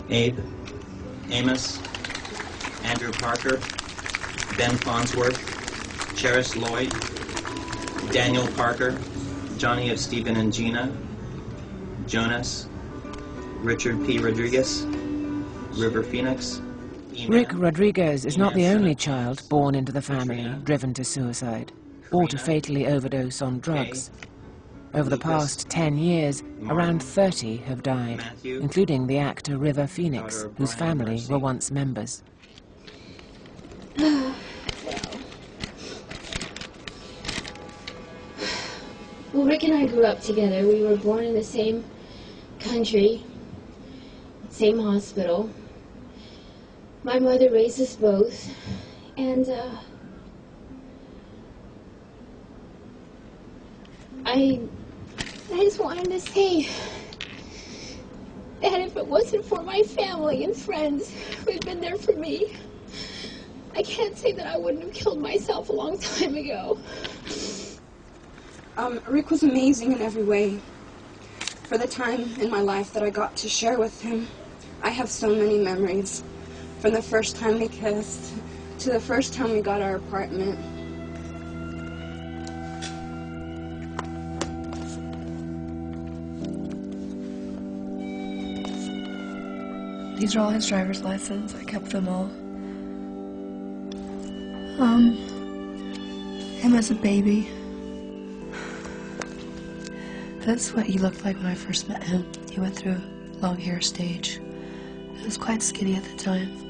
Abe, Amos, Andrew Parker, Ben Farnsworth, Cheris Lloyd, Daniel Parker, Johnny of Stephen and Gina, Jonas, Richard P. Rodriguez, River Phoenix. Rick Rodriguez is not the only child born into the family driven to suicide or to fatally overdose on drugs. Over the past 10 years, around 30 have died, including the actor River Phoenix, whose family were once members. Well, Rick and I grew up together. We were born in the same country, same hospital. My mother raised us both, and I just wanted to say that if it wasn't for my family and friends who had been there for me, I can't say that I wouldn't have killed myself a long time ago. Rick was amazing in every way. For the time in my life that I got to share with him, I have so many memories. From the first time we kissed to the first time we got our apartment. These are all his driver's license. I kept them all. Him as a baby. That's what he looked like when I first met him. He went through a long hair stage. He was quite skinny at the time.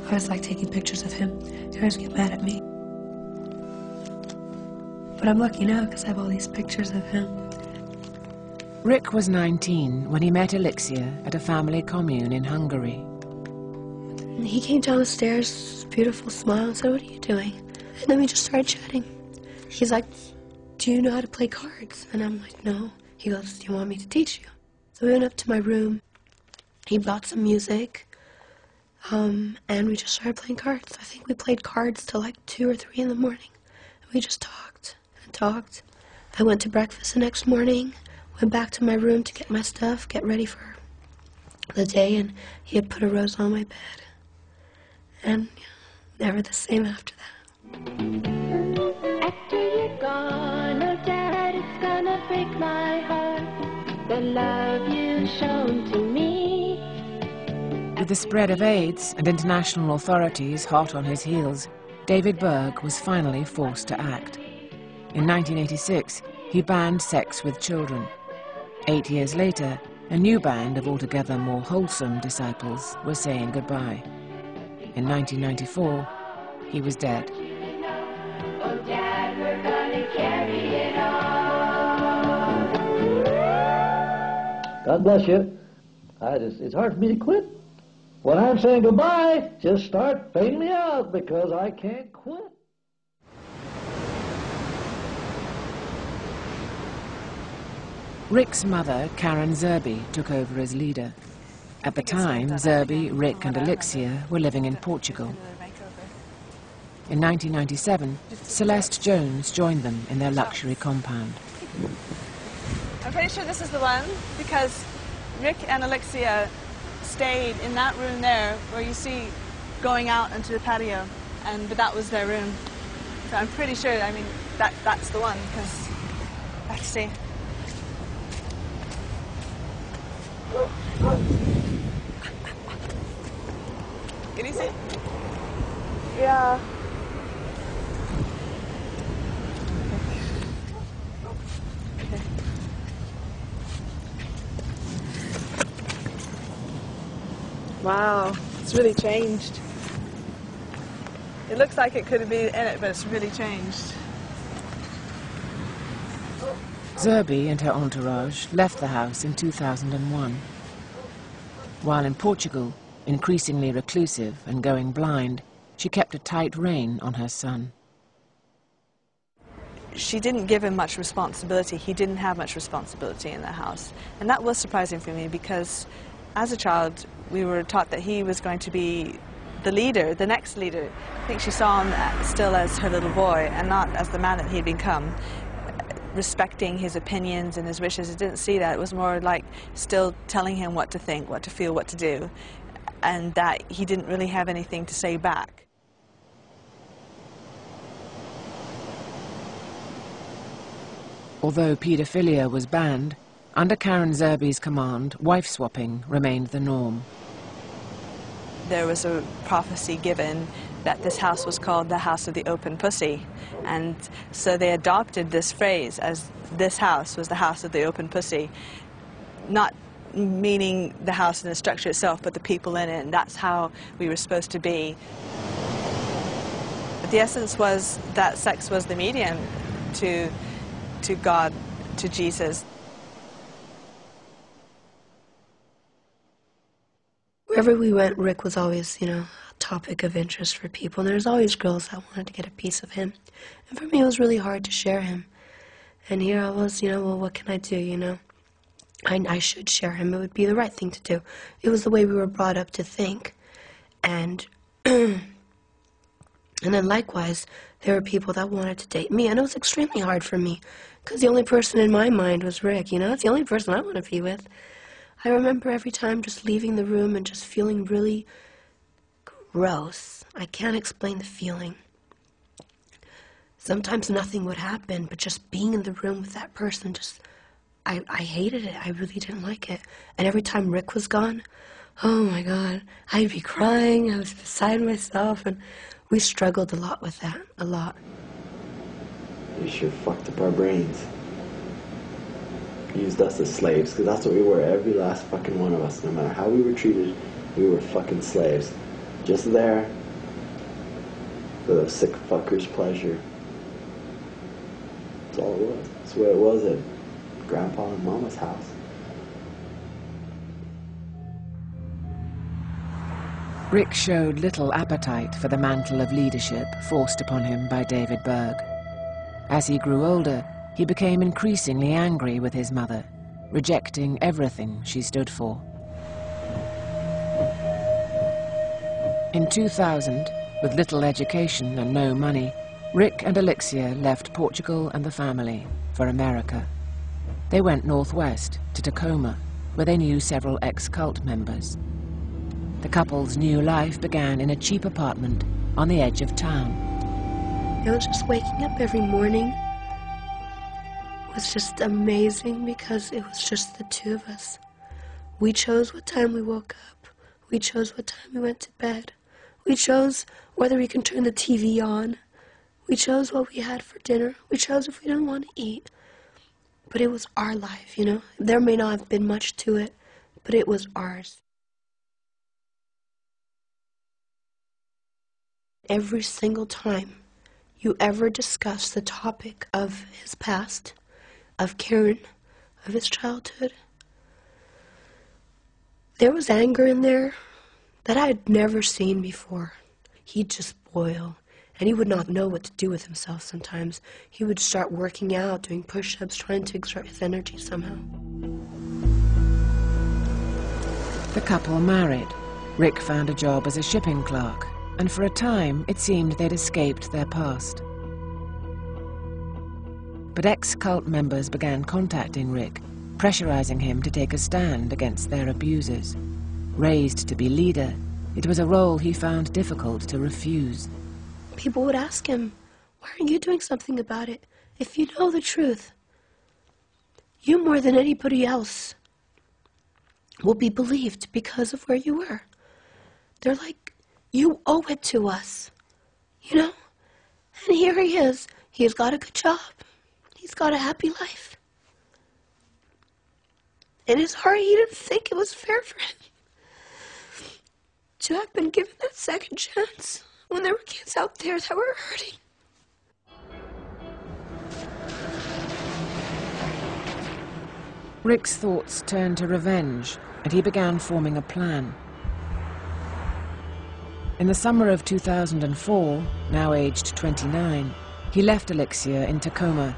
I always liked taking pictures of him. He always get mad at me. But I'm lucky now because I have all these pictures of him. Rick was 19 when he met Alexia at a family commune in Hungary. He came down the stairs, beautiful smile, and said, "What are you doing?" And then we just started chatting. He's like, "Do you know how to play cards?" And I'm like, "No." He goes, "Do you want me to teach you?" So we went up to my room. He brought some music. And we just started playing cards. I think we played cards till like 2 or 3 in the morning. And we just talked and talked. I went to breakfast the next morning, went back to my room to get my stuff, get ready for the day, and he had put a rose on my bed. And never the same after that. After you're gone, oh Dad, it's gonna break my heart, the love you've shown to me. With the spread of AIDS and international authorities hot on his heels, David Berg was finally forced to act. In 1986, he banned sex with children. 8 years later, a new band of altogether more wholesome disciples were saying goodbye. In 1994, he was dead. Oh Dad, we're gonna carry it on. God bless you. It's hard for me to quit. When I'm saying goodbye, just start fading me out because I can't quit. Rick's mother, Karen Zerby, took over as leader. At the time, Zerby, Rick and Alexia were living in Portugal. In 1997, Celeste Jones joined them in their luxury compound. I'm pretty sure this is the one because Rick and Alexia stayed in that room there where you see going out into the patio, but that was their room. So I'm pretty sure, I mean, that's the one because, let's see. Can you see? Yeah. Okay. Wow, it's really changed. It looks like it could be in it, but it's really changed. Zerby and her entourage left the house in 2001. While in Portugal, increasingly reclusive and going blind, she kept a tight rein on her son. She didn't give him much responsibility. He didn't have much responsibility in the house. And that was surprising for me because as a child, we were taught that he was going to be the leader, the next leader. I think she saw him still as her little boy and not as the man that he had become. respecting his opinions and his wishes. It didn't see that. It was more like still telling him what to think, what to feel, what to do, and that he didn't really have anything to say back. Although paedophilia was banned, under Karen Zerby's command, wife-swapping remained the norm. There was a prophecy given that this house was called the House of the Open Pussy, and so they adopted this phrase as this house was the House of the Open Pussy, not meaning the house and the structure itself, but the people in it, and that's how we were supposed to be. But the essence was that sex was the medium to God, to Jesus. Wherever we went, Rick was always, a topic of interest for people. And there's always girls that wanted to get a piece of him. And for me, it was really hard to share him. And here I was, well, what can I do, I should share him. It would be the right thing to do. It was the way we were brought up to think. And and then likewise, there were people that wanted to date me. And it was extremely hard for me. Because the only person in my mind was Rick, It's the only person I want to be with. I remember every time just leaving the room and just feeling really gross. I can't explain the feeling. Sometimes nothing would happen, but just being in the room with that person, I hated it. I really didn't like it. And every time Rick was gone, oh my God, I'd be crying. I was beside myself, and we struggled a lot with that, a lot. You sure fucked up our brains. Used us as slaves, because that's what we were, every last fucking one of us. No matter how we were treated, we were fucking slaves. Just there for the sick fucker's pleasure. That's all it was. That's the way it was at Grandpa and Mama's house. Rick showed little appetite for the mantle of leadership forced upon him by David Berg. As he grew older, he became increasingly angry with his mother, rejecting everything she stood for. In 2000, with little education and no money, Rick and Alexia left Portugal and the family for America. They went northwest to Tacoma, where they knew several ex-cult members. The couple's new life began in a cheap apartment on the edge of town. It was just waking up every morning. It was just amazing because it was just the two of us. We chose what time we woke up. We chose what time we went to bed. We chose whether we can turn the TV on. We chose what we had for dinner. We chose if we didn't want to eat. But it was our life, There may not have been much to it, but it was ours. Every single time you ever discuss the topic of his past, of Karen, of his childhood, there was anger in there that I had never seen before. He'd just boil, and he would not know what to do with himself sometimes. He would start working out, doing push-ups, trying to exert his energy somehow. The couple married. Rick found a job as a shipping clerk, and for a time it seemed they'd escaped their past. But ex-cult members began contacting Rick, pressurizing him to take a stand against their abusers. Raised to be leader, it was a role he found difficult to refuse. People would ask him, "Why aren't you doing something about it? If you know the truth, you more than anybody else will be believed because of where you were." They're like, "You owe it to us, And here he is. He's got a good job. He's got a happy life. In his heart, he didn't think it was fair for him to have been given that second chance when there were kids out there that were hurting. Rick's thoughts turned to revenge, and he began forming a plan. In the summer of 2004, now aged 29, he left Alexia in Tacoma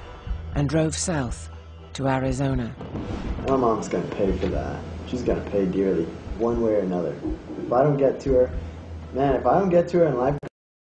and drove south to Arizona. My mom's going to pay for that. She's going to pay dearly, one way or another. If I don't get to her, in life,